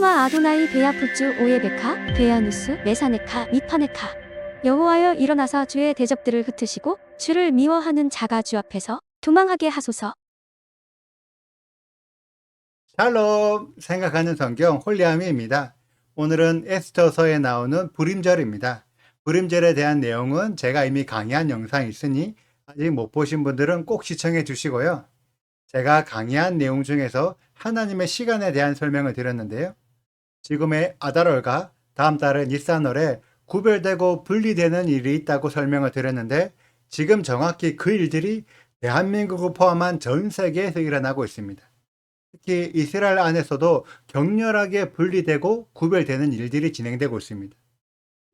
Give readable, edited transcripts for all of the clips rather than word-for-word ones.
슈마 아도나이 베야푸츠 오예베카 베야누스 메사네카 미파네카. 여호와여 일어나사 주의 대적들을 흩으시고 주를 미워하는 자가 주 앞에서 도망하게 하소서. 샬롬! 생각하는 성경 홀리아미입니다. 오늘은 에스더서에 나오는 불임절입니다. 불임절에 대한 내용은 제가 이미 강의한 영상이 있으니 아직 못 보신 분들은 꼭 시청해 주시고요. 제가 강의한 내용 중에서 하나님의 시간에 대한 설명을 드렸는데요. 지금의 아달월과 다음 달의 니산월에 구별되고 분리되는 일이 있다고 설명을 드렸는데 지금 정확히 그 일들이 대한민국을 포함한 전 세계에서 일어나고 있습니다. 특히 이스라엘 안에서도 격렬하게 분리되고 구별되는 일들이 진행되고 있습니다.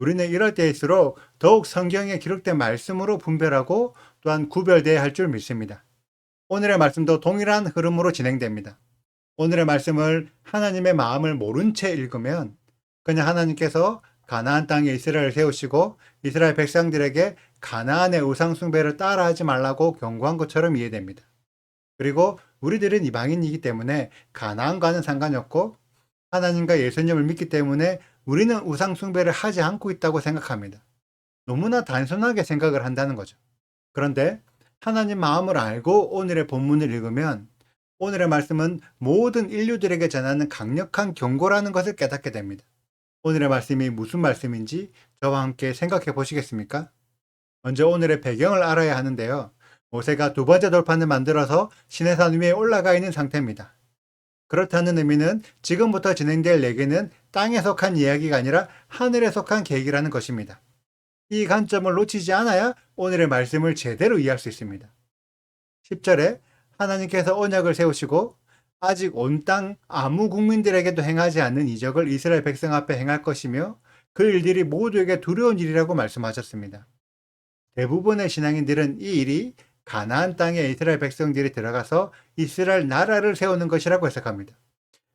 우리는 이럴 때일수록 더욱 성경에 기록된 말씀으로 분별하고 또한 구별되어야 할 줄 믿습니다. 오늘의 말씀도 동일한 흐름으로 진행됩니다. 오늘의 말씀을 하나님의 마음을 모른 채 읽으면 그냥 하나님께서 가나안 땅에 이스라엘을 세우시고 이스라엘 백성들에게 가나안의 우상 숭배를 따라하지 말라고 경고한 것처럼 이해됩니다. 그리고 우리들은 이방인이기 때문에 가나안과는 상관이 없고 하나님과 예수님을 믿기 때문에 우리는 우상 숭배를 하지 않고 있다고 생각합니다. 너무나 단순하게 생각을 한다는 거죠. 그런데 하나님 마음을 알고 오늘의 본문을 읽으면 오늘의 말씀은 모든 인류들에게 전하는 강력한 경고라는 것을 깨닫게 됩니다. 오늘의 말씀이 무슨 말씀인지 저와 함께 생각해 보시겠습니까? 먼저 오늘의 배경을 알아야 하는데요. 모세가 두 번째 돌판을 만들어서 시내산 위에 올라가 있는 상태입니다. 그렇다는 의미는 지금부터 진행될 얘기는 땅에 속한 이야기가 아니라 하늘에 속한 계획이라는 것입니다. 이 관점을 놓치지 않아야 오늘의 말씀을 제대로 이해할 수 있습니다. 10절에 하나님께서 언약을 세우시고 아직 온 땅 아무 국민들에게도 행하지 않는 이적을 이스라엘 백성 앞에 행할 것이며 그 일들이 모두에게 두려운 일이라고 말씀하셨습니다. 대부분의 신앙인들은 이 일이 가나안 땅에 이스라엘 백성들이 들어가서 이스라엘 나라를 세우는 것이라고 해석합니다.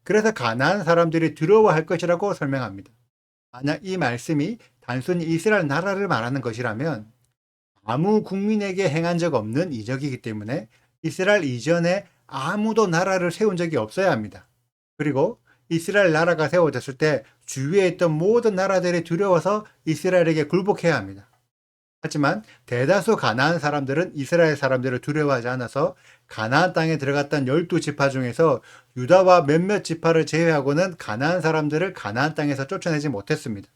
그래서 가나안 사람들이 두려워할 것이라고 설명합니다. 만약 이 말씀이 단순히 이스라엘 나라를 말하는 것이라면 아무 국민에게 행한 적 없는 이적이기 때문에 이스라엘 이전에 아무도 나라를 세운 적이 없어야 합니다. 그리고 이스라엘 나라가 세워졌을 때 주위에 있던 모든 나라들이 두려워서 이스라엘에게 굴복해야 합니다. 하지만 대다수 가나안 사람들은 이스라엘 사람들을 두려워하지 않아서 가나안 땅에 들어갔던 12지파 중에서 유다와 몇몇 지파를 제외하고는 가나안 사람들을 가나안 땅에서 쫓아내지 못했습니다.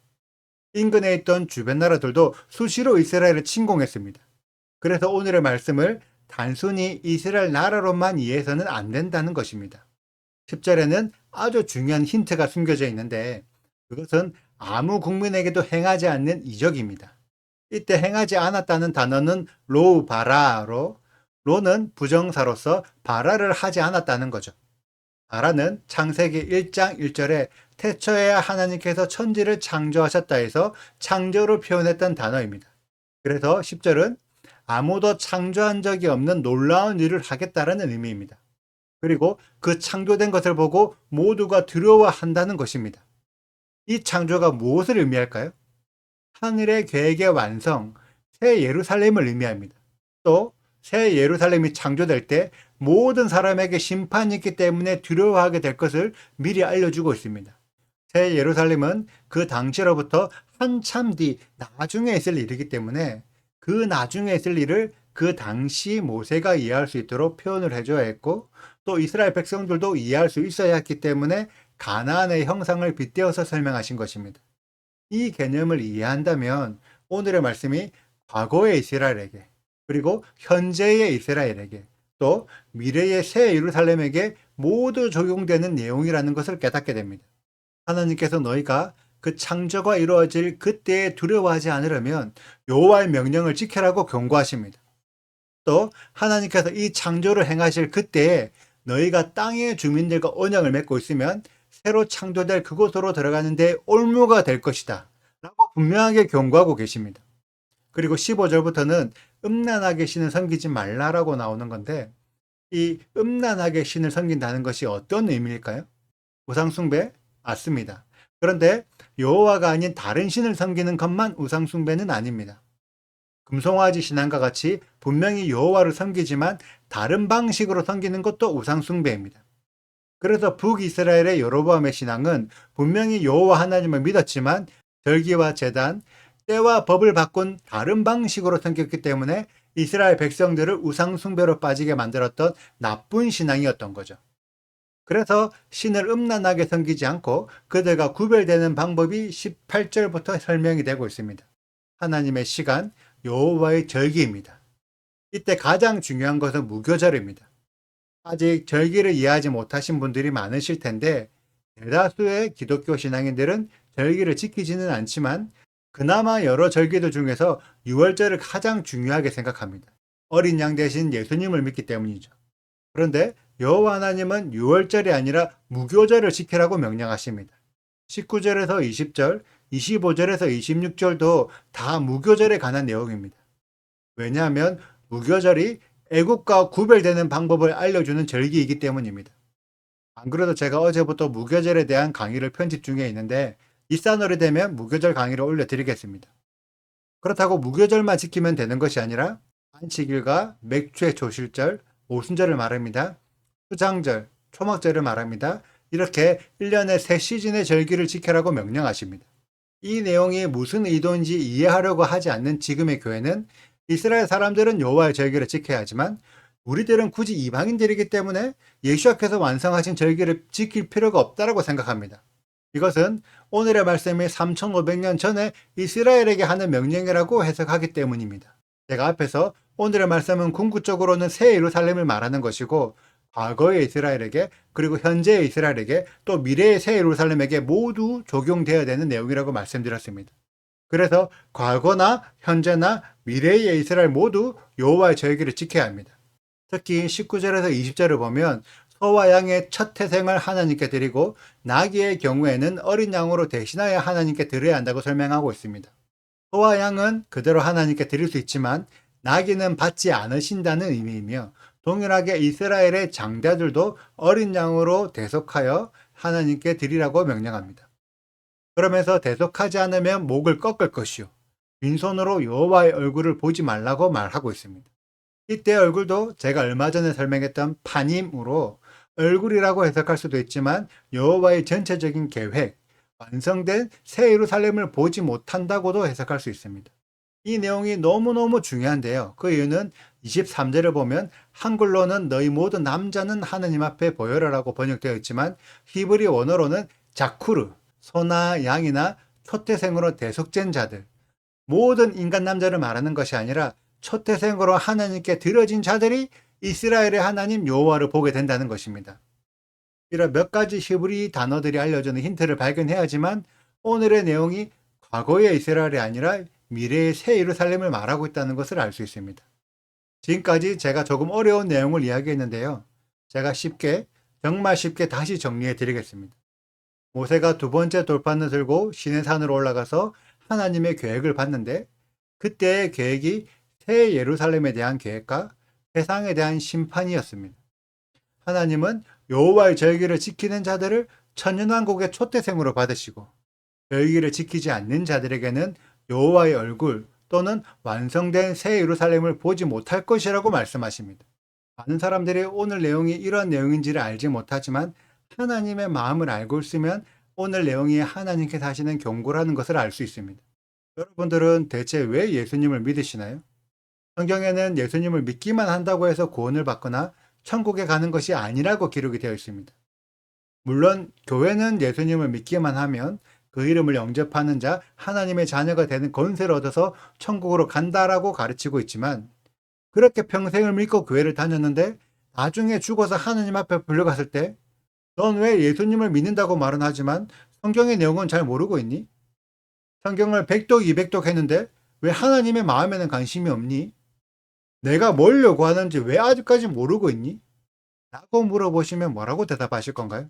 인근에 있던 주변 나라들도 수시로 이스라엘을 침공했습니다. 그래서 오늘의 말씀을 단순히 이스라엘 나라로만 이해해서는 안 된다는 것입니다. 10절에는 아주 중요한 힌트가 숨겨져 있는데 그것은 아무 국민에게도 행하지 않는 이적입니다. 이때 행하지 않았다는 단어는 로우바라로, 로는 부정사로서 바라를 하지 않았다는 거죠. 바라는 창세기 1장 1절에 태초에야 하나님께서 천지를 창조하셨다 해서 창조를 표현했던 단어입니다. 그래서 10절은 아무도 창조한 적이 없는 놀라운 일을 하겠다라는 의미입니다. 그리고 그 창조된 것을 보고 모두가 두려워한다는 것입니다. 이 창조가 무엇을 의미할까요? 하늘의 계획의 완성, 새 예루살렘을 의미합니다. 또 새 예루살렘이 창조될 때 모든 사람에게 심판이 있기 때문에 두려워하게 될 것을 미리 알려주고 있습니다. 새 예루살렘은 그 당시로부터 한참 뒤 나중에 있을 일이기 때문에 그 나중에 있을 일을 그 당시 모세가 이해할 수 있도록 표현을 해줘야 했고 또 이스라엘 백성들도 이해할 수 있어야 했기 때문에 가나안의 형상을 빗대어서 설명하신 것입니다. 이 개념을 이해한다면 오늘의 말씀이 과거의 이스라엘에게 그리고 현재의 이스라엘에게 또 미래의 새 예루살렘에게 모두 적용되는 내용이라는 것을 깨닫게 됩니다. 하나님께서 너희가 그 창조가 이루어질 그때에 두려워하지 않으려면 여호와의 명령을 지켜라고 경고하십니다. 또 하나님께서 이 창조를 행하실 그때에 너희가 땅의 주민들과 언약을 맺고 있으면 새로 창조될 그곳으로 들어가는데 올무가 될 것이다 라고 분명하게 경고하고 계십니다. 그리고 15절부터는 음란하게 신을 섬기지 말라라고 나오는 건데 이 음란하게 신을 섬긴다는 것이 어떤 의미일까요? 우상숭배? 맞습니다. 그런데 여호와가 아닌 다른 신을 섬기는 것만 우상숭배는 아닙니다. 금송아지 신앙과 같이 분명히 여호와를 섬기지만 다른 방식으로 섬기는 것도 우상숭배입니다. 그래서 북이스라엘의 여로보암의 신앙은 분명히 여호와 하나님을 믿었지만 절기와 제단, 때와 법을 바꾼 다른 방식으로 섬겼기 때문에 이스라엘 백성들을 우상 숭배로 빠지게 만들었던 나쁜 신앙이었던 거죠. 그래서 신을 음란하게 섬기지 않고 그들과 구별되는 방법이 18절부터 설명이 되고 있습니다. 하나님의 시간, 여호와의 절기입니다. 이때 가장 중요한 것은 무교절입니다. 아직 절기를 이해하지 못하신 분들이 많으실 텐데 대다수의 기독교 신앙인들은 절기를 지키지는 않지만 그나마 여러 절기들 중에서 유월절을 가장 중요하게 생각합니다. 어린 양 대신 예수님을 믿기 때문이죠. 그런데 여호와 하나님은 유월절이 아니라 무교절을 지키라고 명령하십니다. 19절에서 20절, 25절에서 26절도 다 무교절에 관한 내용입니다. 왜냐하면 무교절이 애국과 구별되는 방법을 알려주는 절기이기 때문입니다. 안 그래도 제가 어제부터 무교절에 대한 강의를 편집 중에 있는데 일산월이 되면 무교절 강의를 올려드리겠습니다. 그렇다고 무교절만 지키면 되는 것이 아니라 안식일과 맥주의 조실절, 오순절을 말합니다. 수장절, 초막절을 말합니다. 이렇게 1년에 3시즌의 절기를 지켜라고 명령하십니다. 이 내용이 무슨 의도인지 이해하려고 하지 않는 지금의 교회는 이스라엘 사람들은 여호와의 절기를 지켜야 하지만 우리들은 굳이 이방인들이기 때문에 예수께서 완성하신 절기를 지킬 필요가 없다고 생각합니다. 이것은 오늘의 말씀이 3500년 전에 이스라엘에게 하는 명령이라고 해석하기 때문입니다. 제가 앞에서 오늘의 말씀은 궁극적으로는 새 예루살렘을 말하는 것이고 과거의 이스라엘에게 그리고 현재의 이스라엘에게 또 미래의 새 예루살렘에게 모두 적용되어야 되는 내용이라고 말씀드렸습니다. 그래서 과거나 현재나 미래의 이스라엘 모두 여호와의 절기를 지켜야 합니다. 특히 19절에서 20절을 보면 소와 양의 첫 태생을 하나님께 드리고 나귀의 경우에는 어린 양으로 대신하여 하나님께 드려야 한다고 설명하고 있습니다. 소와 양은 그대로 하나님께 드릴 수 있지만 나귀는 받지 않으신다는 의미이며 동일하게 이스라엘의 장자들도 어린 양으로 대속하여 하나님께 드리라고 명령합니다. 그러면서 대속하지 않으면 목을 꺾을 것이요 빈손으로 여호와의 얼굴을 보지 말라고 말하고 있습니다. 이때 얼굴도 제가 얼마 전에 설명했던 파님으로 얼굴이라고 해석할 수도 있지만 여호와의 전체적인 계획, 완성된 새 예루살렘을 보지 못한다고도 해석할 수 있습니다. 이 내용이 너무너무 중요한데요. 그 이유는 23절을 보면 한글로는 너희 모든 남자는 하느님 앞에 보여라라고 번역되어 있지만 히브리 원어로는 자쿠르, 소나 양이나 초태생으로 대속된 자들, 모든 인간 남자를 말하는 것이 아니라 초태생으로 하나님께 드려진 자들이 이스라엘의 하나님 여호와를 보게 된다는 것입니다. 이런 몇 가지 히브리 단어들이 알려주는 힌트를 발견해야 하지만 오늘의 내용이 과거의 이스라엘이 아니라 미래의 새 예루살렘을 말하고 있다는 것을 알 수 있습니다. 지금까지 제가 조금 어려운 내용을 이야기했는데요. 제가 정말 쉽게 다시 정리해 드리겠습니다. 모세가 두 번째 돌판을 들고 시내산으로 올라가서 하나님의 계획을 봤는데 그때의 계획이 새 예루살렘에 대한 계획과 세상에 대한 심판이었습니다. 하나님은 여호와의 절기를 지키는 자들을 천년왕국의 초태생으로 받으시고 절기를 지키지 않는 자들에게는 여호와의 얼굴 또는 완성된 새 예루살렘을 보지 못할 것이라고 말씀하십니다. 많은 사람들이 오늘 내용이 이런 내용인지를 알지 못하지만 하나님의 마음을 알고 있으면 오늘 내용이 하나님께서 하시는 경고라는 것을 알 수 있습니다. 여러분들은 대체 왜 예수님을 믿으시나요? 성경에는 예수님을 믿기만 한다고 해서 구원을 받거나 천국에 가는 것이 아니라고 기록이 되어 있습니다. 물론 교회는 예수님을 믿기만 하면 그 이름을 영접하는 자, 하나님의 자녀가 되는 권세를 얻어서 천국으로 간다라고 가르치고 있지만 그렇게 평생을 믿고 교회를 다녔는데 나중에 죽어서 하나님 앞에 불려갔을 때 넌 왜 예수님을 믿는다고 말은 하지만 성경의 내용은 잘 모르고 있니? 성경을 100독 200독 했는데 왜 하나님의 마음에는 관심이 없니? 내가 뭘 요구하는지 왜 아직까지 모르고 있니? 라고 물어보시면 뭐라고 대답하실 건가요?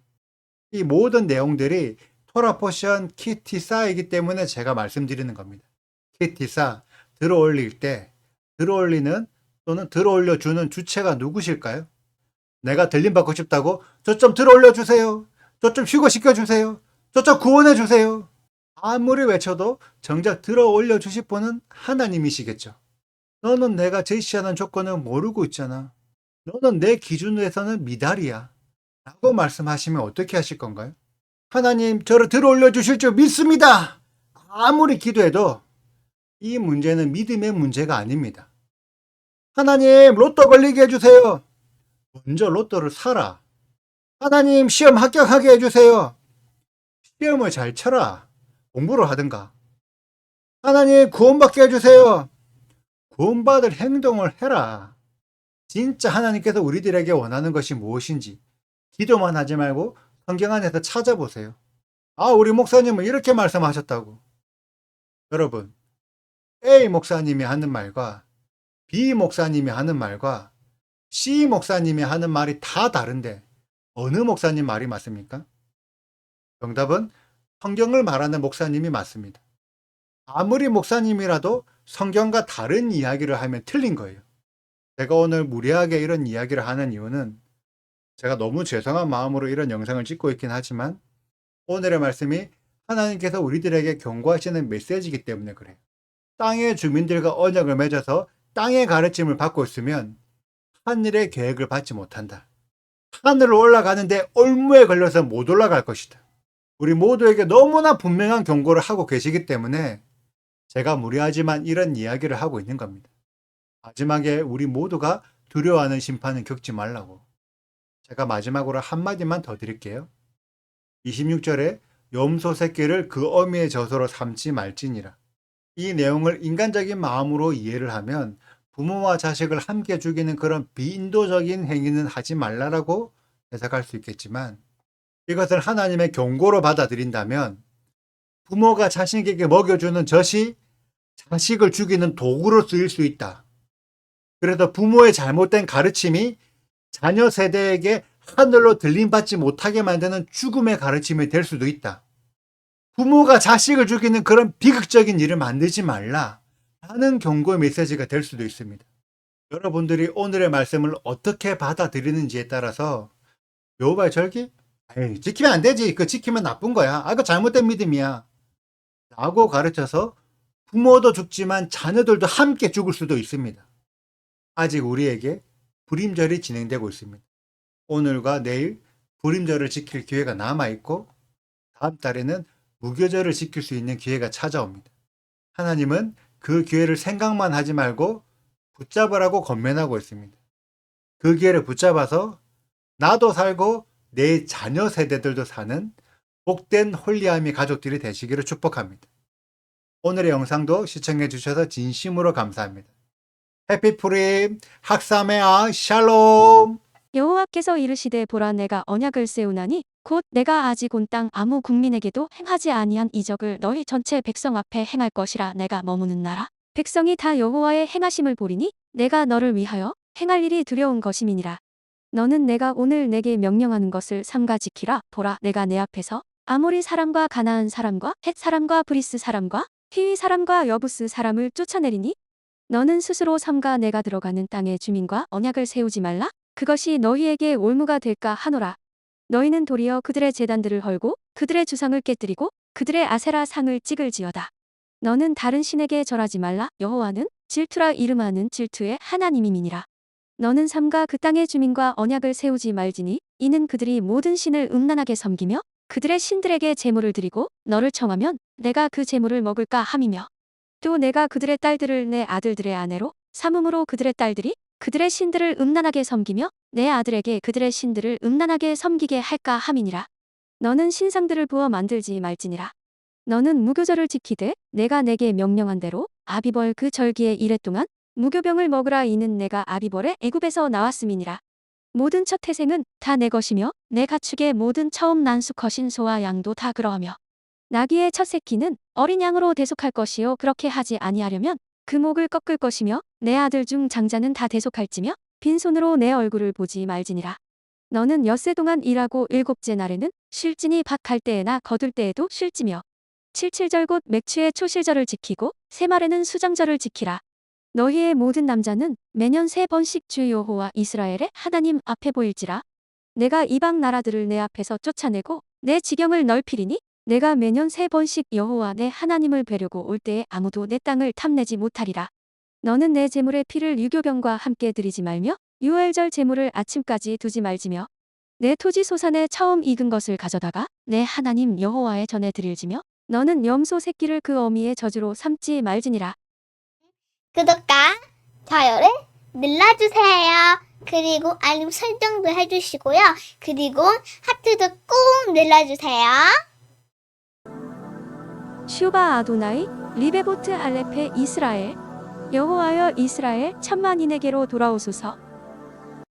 이 모든 내용들이 토라 포션 키티사이기 때문에 제가 말씀드리는 겁니다. 키티사, 들어올릴 때, 들어올리는 또는 들어올려주는 주체가 누구실까요? 내가 들림받고 싶다고 저 좀 들어올려주세요. 저 좀 휴거시켜주세요. 저 좀 구원해주세요. 아무리 외쳐도 정작 들어올려주실 분은 하나님이시겠죠. 너는 내가 제시하는 조건을 모르고 있잖아. 너는 내 기준에서는 미달이야. 라고 말씀하시면 어떻게 하실 건가요? 하나님, 저를 들어 올려 주실 줄 믿습니다. 아무리 기도해도 이 문제는 믿음의 문제가 아닙니다. 하나님, 로또 걸리게 해주세요. 먼저 로또를 사라. 하나님, 시험 합격하게 해주세요. 시험을 잘 쳐라. 공부를 하든가. 하나님, 구원받게 해주세요. 구원받을 행동을 해라. 진짜 하나님께서 우리들에게 원하는 것이 무엇인지 기도만 하지 말고 성경 안에서 찾아보세요. 아, 우리 목사님은 이렇게 말씀하셨다고. 여러분, A 목사님이 하는 말과 B 목사님이 하는 말과 C 목사님이 하는 말이 다 다른데 어느 목사님 말이 맞습니까? 정답은 성경을 말하는 목사님이 맞습니다. 아무리 목사님이라도 성경과 다른 이야기를 하면 틀린 거예요. 제가 오늘 무리하게 이런 이야기를 하는 이유는 제가 너무 죄송한 마음으로 이런 영상을 찍고 있긴 하지만 오늘의 말씀이 하나님께서 우리들에게 경고하시는 메시지이기 때문에 그래요. 땅의 주민들과 언약을 맺어서 땅의 가르침을 받고 있으면 하늘의 계획을 받지 못한다. 하늘로 올라가는데 올무에 걸려서 못 올라갈 것이다. 우리 모두에게 너무나 분명한 경고를 하고 계시기 때문에 제가 무리하지만 이런 이야기를 하고 있는 겁니다. 마지막에 우리 모두가 두려워하는 심판은 겪지 말라고. 제가 마지막으로 한마디만 더 드릴게요. 26절에 염소 새끼를 그 어미의 젖으로 삼지 말지니라. 이 내용을 인간적인 마음으로 이해를 하면 부모와 자식을 함께 죽이는 그런 비인도적인 행위는 하지 말라라고 해석할 수 있겠지만 이것을 하나님의 경고로 받아들인다면 부모가 자식에게 먹여주는 젖이 자식을 죽이는 도구로 쓰일 수 있다. 그래서 부모의 잘못된 가르침이 자녀 세대에게 하늘로 들림받지 못하게 만드는 죽음의 가르침이 될 수도 있다. 부모가 자식을 죽이는 그런 비극적인 일을 만들지 말라 하는 경고의 메시지가 될 수도 있습니다. 여러분들이 오늘의 말씀을 어떻게 받아들이는지에 따라서 여호와의 절기? 에이, 지키면 안 되지. 그거 지키면 나쁜 거야. 아, 그거 잘못된 믿음이야. 라고 가르쳐서 부모도 죽지만 자녀들도 함께 죽을 수도 있습니다. 아직 우리에게 불임절이 진행되고 있습니다. 오늘과 내일 불임절을 지킬 기회가 남아있고 다음 달에는 무교절을 지킬 수 있는 기회가 찾아옵니다. 하나님은 그 기회를 생각만 하지 말고 붙잡으라고 권면하고 있습니다. 그 기회를 붙잡아서 나도 살고 내 자녀 세대들도 사는 복된 홀리아미 가족들이 되시기를 축복합니다. 오늘의 영상도 시청해 주셔서 진심으로 감사합니다. 해피푸림 학사메아 샬롬. 여호와께서 이르시되 보라 내가 언약을 세우나니 곧 내가 아직 온 땅 아무 국민에게도 행하지 아니한 이적을 너희 전체 백성 앞에 행할 것이라. 내가 머무는 나라 백성이 다 여호와의 행하심을 보리니 내가 너를 위하여 행할 일이 두려운 것임이니라. 너는 내가 오늘 내게 명령하는 것을 삼가 지키라. 보라 내가 내 앞에서 아모리 사람과 가나안 사람과 헷 사람과 브리스 사람과 히위 사람과 여부스 사람을 쫓아내리니 너는 스스로 삼가 내가 들어가는 땅의 주민과 언약을 세우지 말라. 그것이 너희에게 올무가 될까 하노라. 너희는 도리어 그들의 제단들을 헐고 그들의 주상을 깨뜨리고 그들의 아세라 상을 찍을지어다. 너는 다른 신에게 절하지 말라. 여호와는 질투라 이름하는 질투의 하나님임이니라. 너는 삼가 그 땅의 주민과 언약을 세우지 말지니 이는 그들이 모든 신을 음란하게 섬기며 그들의 신들에게 제물을 드리고 너를 청하면 내가 그 제물을 먹을까 함이며 또 내가 그들의 딸들을 내 아들들의 아내로 삼음으로 그들의 딸들이 그들의 신들을 음란하게 섬기며 내 아들에게 그들의 신들을 음란하게 섬기게 할까 함이니라. 너는 신상들을 부어 만들지 말지니라. 너는 무교절을 지키되 내가 내게 명령한 대로 아비벌 그 절기의 이래 동안 무교병을 먹으라. 이는 내가 아비벌의 애굽에서 나왔음이니라. 모든 첫 태생은 다 내 것이며 내 가축의 모든 처음 난 수컷인 소와 양도 다 그러하며 나귀의 첫 새끼는 어린 양으로 대속할 것이요 그렇게 하지 아니하려면 그 목을 꺾을 것이며 내 아들 중 장자는 다 대속할지며 빈손으로 내 얼굴을 보지 말지니라. 너는 엿새 동안 일하고 일곱째 날에는 쉴지니 밭 갈 때에나 거둘 때에도 쉴지며 칠칠절 곧 맥추의 초실절을 지키고 새말에는 수장절을 지키라. 너희의 모든 남자는 매년 3번씩 주 여호와 이스라엘의 하나님 앞에 보일지라. 내가 이방 나라들을 내 앞에서 쫓아내고 내 지경을 넓히리니 내가 매년 3번씩 여호와 내 하나님을 뵈려고 올 때에 아무도 내 땅을 탐내지 못하리라. 너는 내 제물의 피를 유교병과 함께 드리지 말며 유월절 제물을 아침까지 두지 말지며 내 토지 소산에 처음 익은 것을 가져다가 내 하나님 여호와의 전에 드릴지며 너는 염소 새끼를 그 어미의 저주로 삼지 말지니라. 구독과 좋아요를 눌러주세요. 그리고 알림 설정도 해주시고요. 그리고 하트도 꼭 눌러주세요. 슈바 아도나이 리베보트 알레페 이스라엘 여호와여 이스라엘 천만인에게로 돌아오소서.